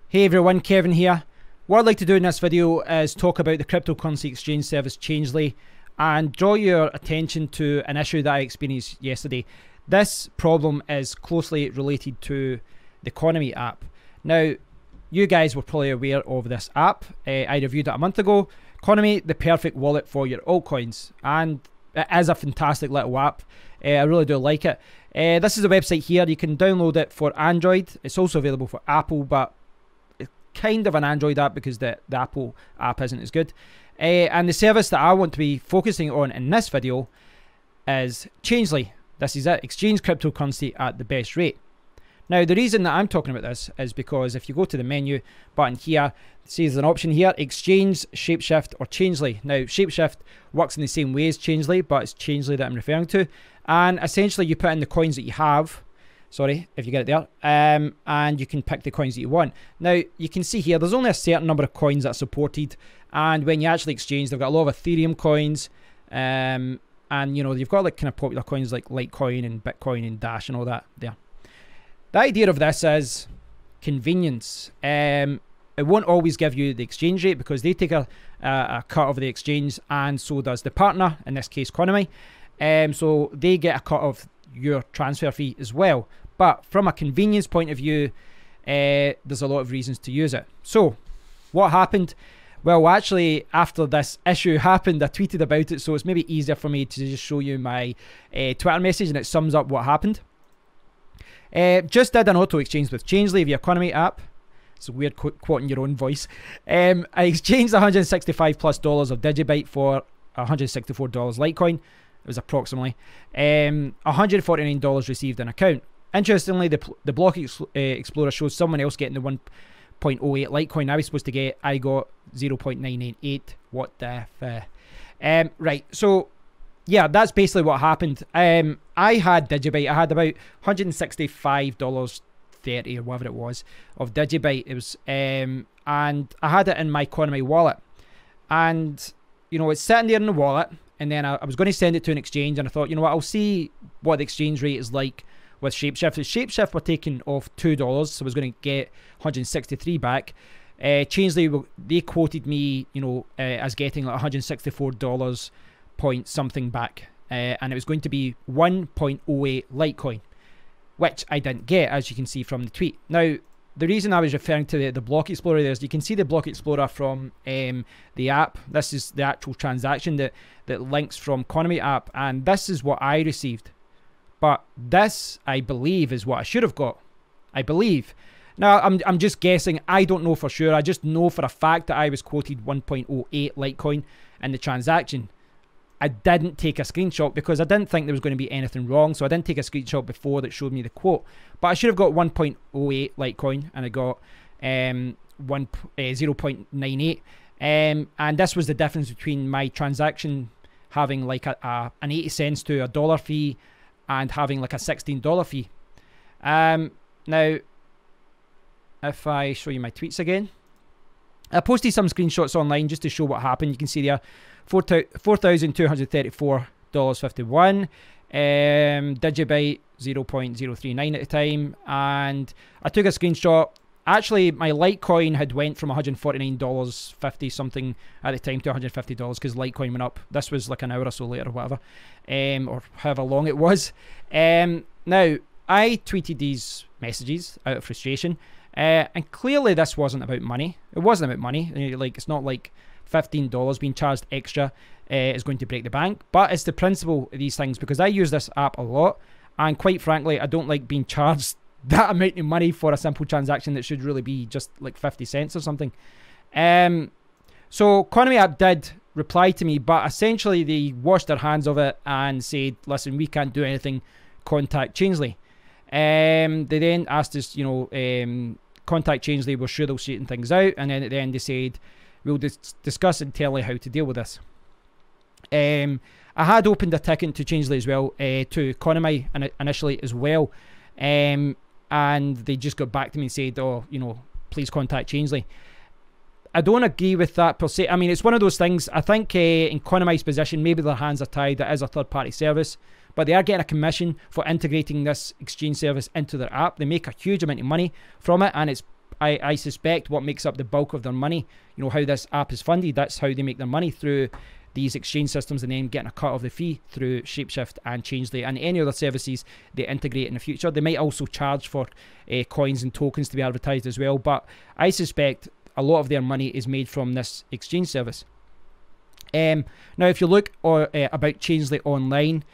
Hey everyone, Kevin here. What I'd like to do in this video is talk about the cryptocurrency exchange service Changelly and draw your attention to an issue that I experienced yesterday. This problem is closely related to the Coinomi app. Now, you guys were probably aware of this app. I reviewed it a month ago. Coinomi, the perfect wallet for your altcoins, and it is a fantastic little app. I really do like it. This is a website here. You can download it for Android. It's also available for Apple, but it's kind of an Android app because the Apple app isn't as good. And the service that I want to be focusing on in this video is Changelly. This is it. Exchange cryptocurrency at the best rate. Now, the reason that I'm talking about this is because if you go to the menu button here, see there's an option here, Exchange, Shapeshift, or Changelly. Now, Shapeshift works in the same way as Changelly, but it's Changelly that I'm referring to. And essentially, you put in the coins that you have. Sorry, if you get it there. And you can pick the coins that you want. Now, you can see here, there's only a certain number of coins that are supported. And when you actually exchange, they've got a lot of Ethereum coins. And, you know, you've got like kind of popular coins like Litecoin and Bitcoin and Dash and all that there. The idea of this is convenience. It won't always give you the exchange rate because they take a cut of the exchange, and so does the partner, in this case Coinomi. So they get a cut of your transfer fee as well. But from a convenience point of view, there's a lot of reasons to use it. So what happened? Well, actually, after this issue happened, I tweeted about it, so it's maybe easier for me to just show you my Twitter message, and it sums up what happened. Just did an auto exchange with Changelly via Coinomi app. It's a weird quoting your own voice. I exchanged $165 plus of Digibyte for $164 Litecoin. It was approximately $149 received in account. Interestingly, the block explorer shows someone else getting the 1.08 Litecoin I was supposed to get. I got 0.988. What the f? Right, so yeah, that's basically what happened. I had Digibyte. I had about $165.30 or whatever it was of Digibyte. It was, and I had it in my Coinomi wallet, and you know, it's sitting there in the wallet. And then I was going to send it to an exchange, and I thought, you know what, I'll see what the exchange rate is like with Shapeshift. Shapeshift were taking off $2, so I was going to get 163 back. Changelly, they quoted me, you know, as getting like $164 point something back, and it was going to be 1.08 Litecoin, which I didn't get, as you can see from the tweet. Now, the reason I was referring to the block explorer there is you can see the block explorer from the app. This is the actual transaction that links from Coinomi app, and this is what I received. But this, I believe, is what I should have got. I believe. Now, I'm just guessing. I don't know for sure. I just know for a fact that I was quoted 1.08 Litecoin in the transaction. I didn't take a screenshot because I didn't think there was going to be anything wrong, so I didn't take a screenshot before that showed me the quote. But I should have got 1.08 Litecoin, and I got 0.98. And this was the difference between my transaction having like an 80 cents to a dollar fee and having like a $16 fee. Now, if I show you my tweets again, I posted some screenshots online just to show what happened. You can see there, $4,234.51. Digibyte 0.039 at the time, and I took a screenshot. Actually, my Litecoin had went from $149.50 something at the time to $150 because Litecoin went up. This was like an hour or so later or whatever, or however long it was. Now, I tweeted these messages out of frustration, and clearly this wasn't about money. It wasn't about money. Like, it's not like $15 being charged extra is going to break the bank, but it's the principle of these things, because I use this app a lot, and quite frankly, I don't like being charged that amount of money for a simple transaction that should really be just like 50 cents or something. So Coinomi app did reply to me, but essentially they washed their hands of it and said, listen, we can't do anything, contact Changelly. They then asked us, you know, contact Changelly, we're sure they'll straighten things out, and then at the end they said, we'll discuss internally how to deal with this. I had opened a ticket to Changelly as well, to Coinomi initially as well, and they just got back to me and said, oh, you know, please contact Changelly. I don't agree with that per se. I mean, it's one of those things. I think in Coinomi's position, maybe their hands are tied. That is a third-party service, but they are getting a commission for integrating this exchange service into their app. They make a huge amount of money from it, and it's I suspect what makes up the bulk of their money, you know, how this app is funded, that's how they make their money, through these exchange systems, and then getting a cut of the fee through Shapeshift and Changelly and any other services they integrate in the future. They might also charge for coins and tokens to be advertised as well, but I suspect a lot of their money is made from this exchange service. Now, if you look about Changelly online,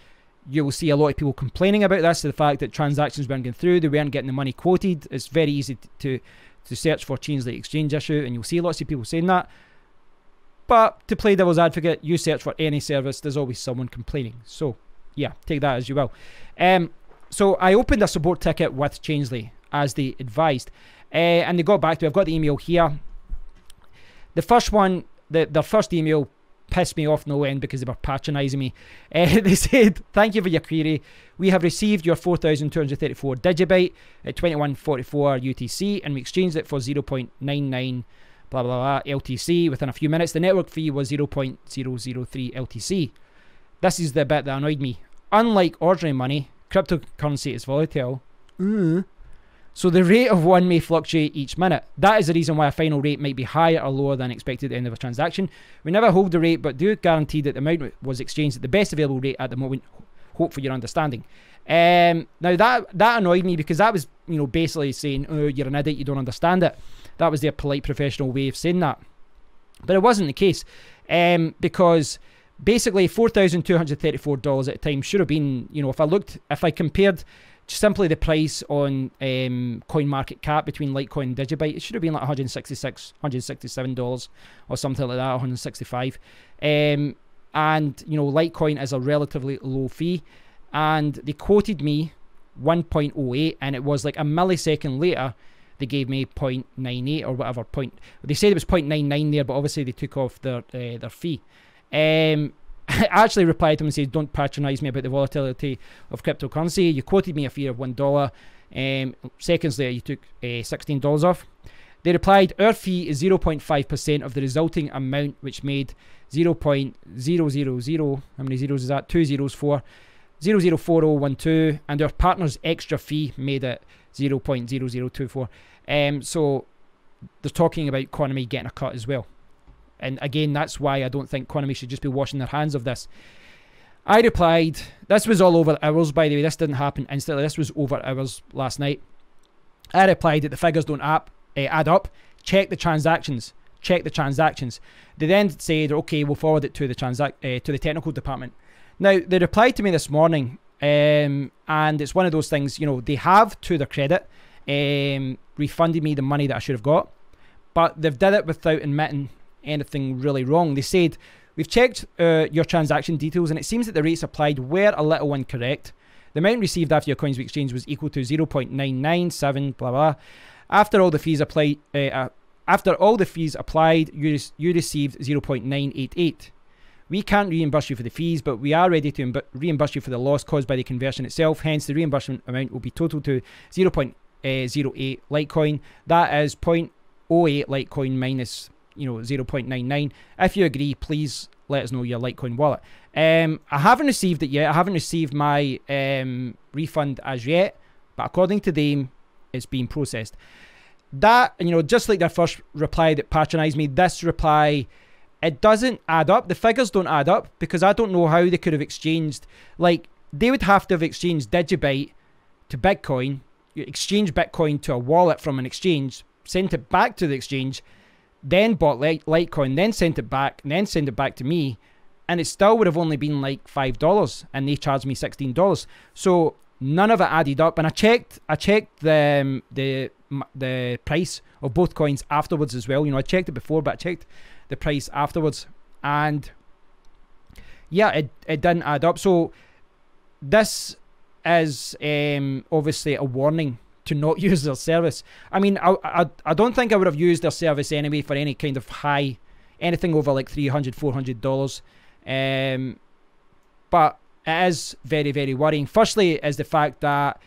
you will see a lot of people complaining about this, the fact that transactions weren't going through, they weren't getting the money quoted. It's very easy to search for Changelly exchange issue, and you'll see lots of people saying that. But to play devil's advocate, you search for any service, there's always someone complaining. So yeah, take that as you will. So I opened a support ticket with Changelly as they advised, and they got back to me. I've got the email here. The first one, their first email pissed me off no end because they were patronising me. They said, "Thank you for your query. We have received your 4,234 digibyte at 2144 UTC, and we exchanged it for 0.99 blah blah blah LTC within a few minutes. The network fee was 0.003 LTC. This is the bit that annoyed me. Unlike ordinary money, cryptocurrency is volatile. So the rate of one may fluctuate each minute. That is the reason why a final rate might be higher or lower than expected at the end of a transaction. We never hold the rate, but do guarantee that the amount was exchanged at the best available rate at the moment. Hope for your understanding." Now that annoyed me, because that was, you know, basically saying, "Oh, you're an idiot, you don't understand it." That was their polite professional way of saying that. But it wasn't the case, because basically $4,234 at the time should have been, you know, if I compared simply the price on CoinMarketCap between Litecoin and Digibyte, it should have been like $166, $167 or something like that, $165. And, you know, Litecoin is a relatively low fee. And they quoted me 1.08, and it was like a millisecond later, they gave me 0.98 or whatever. They said it was 0.99 there, but obviously they took off their fee. I actually replied to them and said, "Don't patronise me about the volatility of cryptocurrency. You quoted me a fee of $1. Seconds later, you took $16 off." They replied, "Our fee is 0.5% of the resulting amount, which made 0.000, how many zeros is that? 2 zeros, 4, 004012, and our partner's extra fee made it 0.0024. So they're talking about Coinomi getting a cut as well. And again, that's why I don't think Coinomi should just be washing their hands of this. I replied, this was all over hours, by the way. This didn't happen instantly. This was over hours last night. I replied that the figures don't add up. Check the transactions. Check the transactions. They then said, okay, we'll forward it to the technical department. Now, they replied to me this morning, and it's one of those things, you know, they have, to their credit, refunded me the money that I should have got, but they've did it without admitting anything really wrong. They said, "We've checked your transaction details, and it seems that the rates applied were a little incorrect. The amount received after your coins were exchanged was equal to 0.997 blah blah. After all the fees applied, you received 0.988. We can't reimburse you for the fees, but we are ready to reimburse you for the loss caused by the conversion itself. Hence, the reimbursement amount will be total to 0.08 Litecoin. That is 0.08 Litecoin minus, you know, 0.99. If you agree, please let us know your Litecoin wallet." I haven't received it yet. I haven't received my refund as yet, but according to them, it's being processed. That, you know, just like their first reply that patronized me, this reply, it doesn't add up. The figures don't add up, because I don't know how they could have exchanged. Like, they would have to have exchanged Digibyte to Bitcoin, exchange Bitcoin to a wallet from an exchange, sent it back to the exchange, then bought Litecoin, then sent it back, and then sent it back to me, and it still would have only been like $5, and they charged me $16. So none of it added up. And I checked the price of both coins afterwards as well. You know, I checked it before, but I checked the price afterwards, and yeah, it didn't add up. So this is obviously a warning to not use their service. I mean, I don't think I would have used their service anyway for any kind of high, anything over like $300, $400. But it is very, very worrying. Firstly is the fact that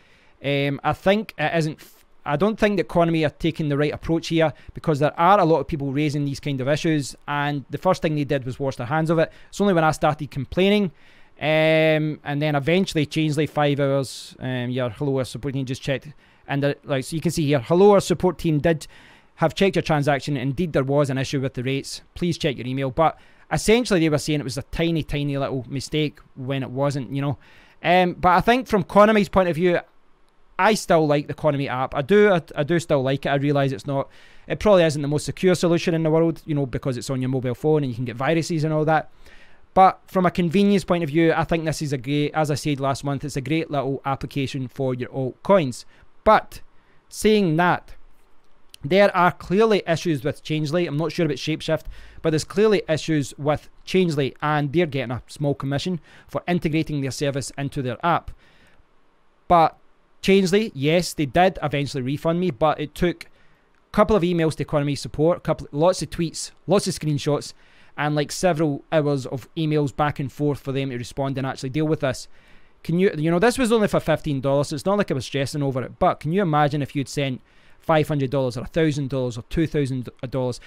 I don't think that Coinomi are taking the right approach here, because there are a lot of people raising these kind of issues, and the first thing they did was wash their hands of it. It's only when I started complaining, and then eventually Changelly 5 hours, hello, our support team just checked, and like, so you can see here, hello, our support team did have checked your transaction. Indeed, there was an issue with the rates. Please check your email. But essentially, they were saying it was a tiny, tiny little mistake when it wasn't, you know. But I think from Coinomi's point of view, I still like the Coinomi app. I do still like it. I realise it probably isn't the most secure solution in the world, you know, because it's on your mobile phone and you can get viruses and all that. But from a convenience point of view, I think this is a great, as I said last month, it's a great little application for your altcoins. But saying that, there are clearly issues with Changelly. I'm not sure about Shapeshift, but there's clearly issues with Changelly, and they're getting a small commission for integrating their service into their app. But Changelly, yes, they did eventually refund me, but it took a couple of emails to Coinomi support, lots of tweets, lots of screenshots, and like several hours of emails back and forth for them to respond and actually deal with this. Can you know, this was only for $15, so it's not like I was stressing over it, but can you imagine if you'd sent $500 or $1,000 or $2,000?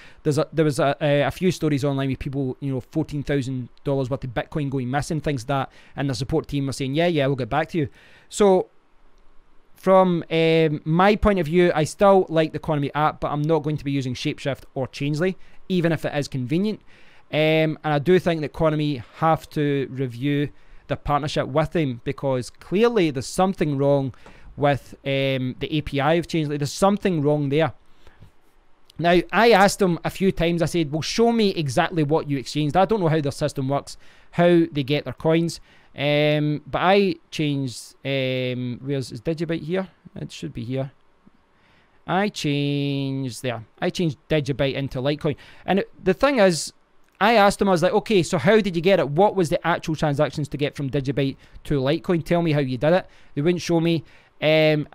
There was a few stories online with people, you know, $14,000 worth of Bitcoin going missing, things like that, and the support team were saying, yeah, we'll get back to you. So from my point of view, I still like the Coinomi app, but I'm not going to be using Shapeshift or Changelly, even if it is convenient. And I do think that Coinomi have to review the partnership with them, because clearly there's something wrong with the API of Changelly. There's something wrong there. Now, I asked them a few times, I said, well, show me exactly what you exchanged. I don't know how their system works, how they get their coins. But I changed, is Digibyte here? It should be here. I changed Digibyte into Litecoin. And the thing is, I asked them, I was like, okay, so how did you get it? What was the actual transactions to get from Digibyte to Litecoin? Tell me how you did it. They wouldn't show me. And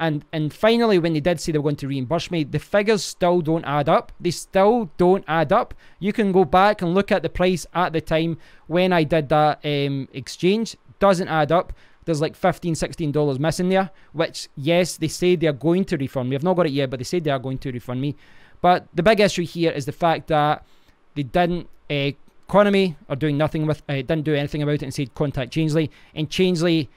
finally, when they did say they were going to reimburse me, the figures still don't add up. They still don't add up. You can go back and look at the price at the time when I did that exchange. Doesn't add up. There's like $15, $16 missing there, which, yes, they say they are going to refund me. I've not got it yet, but they said they are going to refund me. But the big issue here is the fact that they didn't, Coinomi are doing nothing with, didn't do anything about it and said contact Changelly. And Changelly,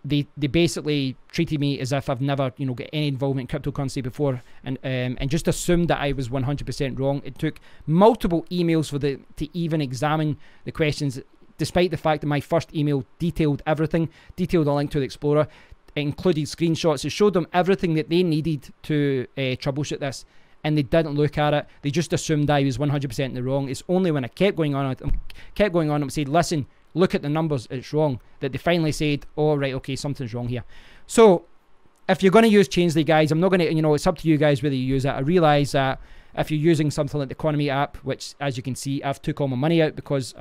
they basically treated me as if I've never, you know, got any involvement in cryptocurrency before, and just assumed that I was 100% wrong. It took multiple emails for to even examine the questions, despite the fact that my first email detailed everything, detailed a link to the Explorer, it included screenshots. It showed them everything that they needed to troubleshoot this, and they didn't look at it. They just assumed I was 100% in the wrong. It's only when I kept going on and said, listen, look at the numbers, it's wrong, that they finally said, oh, right, okay, something's wrong here. So if you're going to use Changelly, guys, I'm not going to, you know, it's up to you guys whether you use it. I realise that if you're using something like the Coinomi app, which, as you can see, I've took all my money out because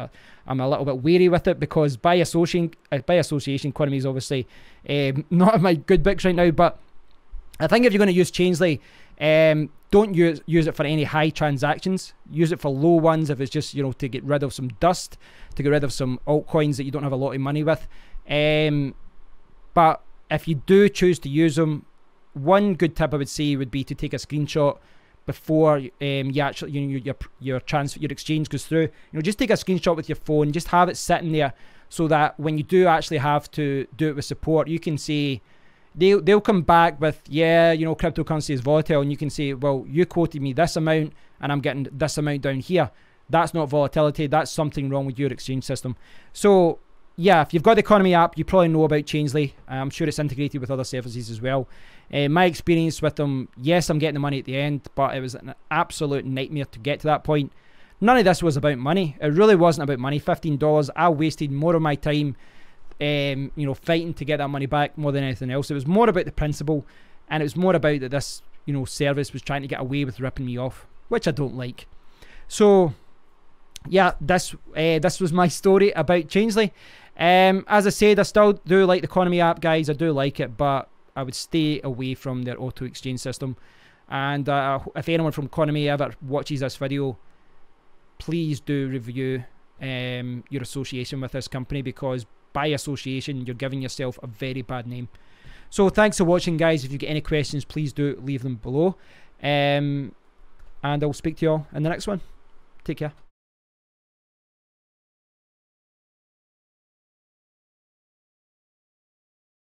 I'm a little bit wary with it, because by association, Coinomi is obviously not in my good books right now. But I think if you're going to use Changelly, don't use it for any high transactions. Use it for low ones if it's just, you know, to get rid of some dust, to get rid of some altcoins that you don't have a lot of money with. But if you do choose to use them, one good tip I would say would be to take a screenshot before you actually, you know, your exchange goes through. You know, just take a screenshot with your phone, just have it sitting there, so that when you do actually have to do it with support, you can say, they'll come back with, yeah, you know, cryptocurrency is volatile, and you can say, well, you quoted me this amount and I'm getting this amount down here. That's not volatility, that's something wrong with your exchange system. So yeah, if you've got the Coinomi app, you probably know about Changelly. I'm sure it's integrated with other services as well. My experience with them, yes, I'm getting the money at the end, but it was an absolute nightmare to get to that point. None of this was about money. It really wasn't about money. $15, I wasted more of my time you know, fighting to get that money back more than anything else. It was more about the principle, and it was more about that this, you know, service was trying to get away with ripping me off, which I don't like. So yeah, this was my story about Changelly. As I said, I still do like the Coinomi app, guys. I do like it, but I would stay away from their auto exchange system. And if anyone from Coinomi ever watches this video, please do review your association with this company, because by association, you're giving yourself a very bad name. So thanks for watching, guys. If you get any questions, please do leave them below. And I'll speak to you all in the next one. Take care.